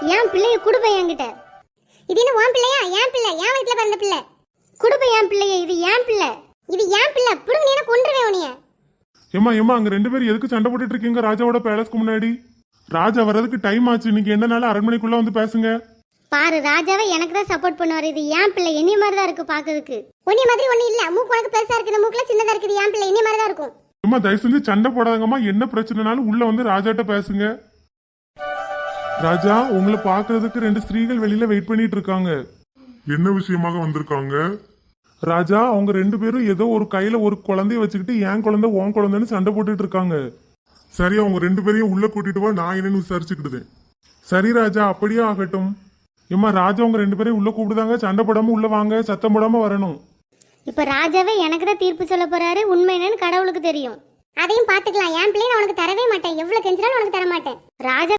என் பிள்ளைய குடுப்பேன் என்கிட்ட. இது என்ன உன் பிள்ளையா? என் பிள்ளை, என் வயித்துல பிறந்த பிள்ளை. குடுப்பேன் என் பிள்ளைய. இது என் பிள்ளை, இது என் பிள்ளை. புடுங்க, நீ கொன்றுவேன் உனிய. ஏமா ஏமா அங்க ரெண்டு பேரும் எதுக்கு சண்டை போட்டுட்டு இருக்கீங்க ராஜாவோட பேலஸ்க்கு முன்னாடி? ராஜா வர்றதுக்கு டைம் ஆச்சு. இன்னைக்கு என்ன நாள்? அரண்மனைக்குள்ள வந்து பேசுங்க. பாரு, ராஜாவை எனக்கு தான் சப்போர்ட் பண்ணுவாரு. இது என் பிள்ளை, என்னைய மாதிரி தான் இருக்கு பாக்குறதுக்கு. உன்னிய மாதிரி ஒண்ணு இல்ல. மூக்கு உனக்கு பெருசா இருக்கு, இந்த மூக்குல சின்னதா இருக்குது. என் பிள்ளை என்னைய மாதிரி தான் இருக்கும். அம்மா தயவு செஞ்சு சண்டை போடாதங்கம்மா. என்ன பிரச்சனைனாலும் உள்ள வந்து ராஜாட்ட பேசுங்க. ராஜா, உங்களை பாக்குறதுக்கு ரெண்டு ஸ்திரீகள் வெளியில வெயிட் பண்ணிட்டு இருக்காங்க. என்ன விஷயமாக வந்திருக்காங்க? ராஜா, அவங்க ரெண்டு பேரும் ஏதோ ஒரு கையில ஒரு குழந்தைய வச்சுக்கிட்டு என் குழந்தை உன் குழந்தைன்னு சண்டை போட்டுட்டு இருக்காங்க. சரி, அவங்க ரெண்டு பேரையும் உள்ள கூட்டிட்டு வா, நான் என்னன்னு விசாரிச்சுக்கிடுதேன். சரி ராஜா, அப்படியே ஆகட்டும். ஏம்மா ராஜா, உங்க ரெண்டு பேரையும் உள்ள கூப்பிடுதாங்க. சண்டை போடாம உள்ள வாங்க, சத்தம் போடாம வரணும். இப்ப ராஜாவே எனக்கு தான் தீர்ப்பு சொல்ல போறாரு. உண்மை என்னன்னு கடவுளுக்கு தெரியும். அதையும் பாத்துக்கலாம். என் பிள்ளைய உனக்கு தரவே மாட்டேன். எவ்வளவு கெஞ்சினாலும் உனக்கு தர மாட்டேன். ராஜா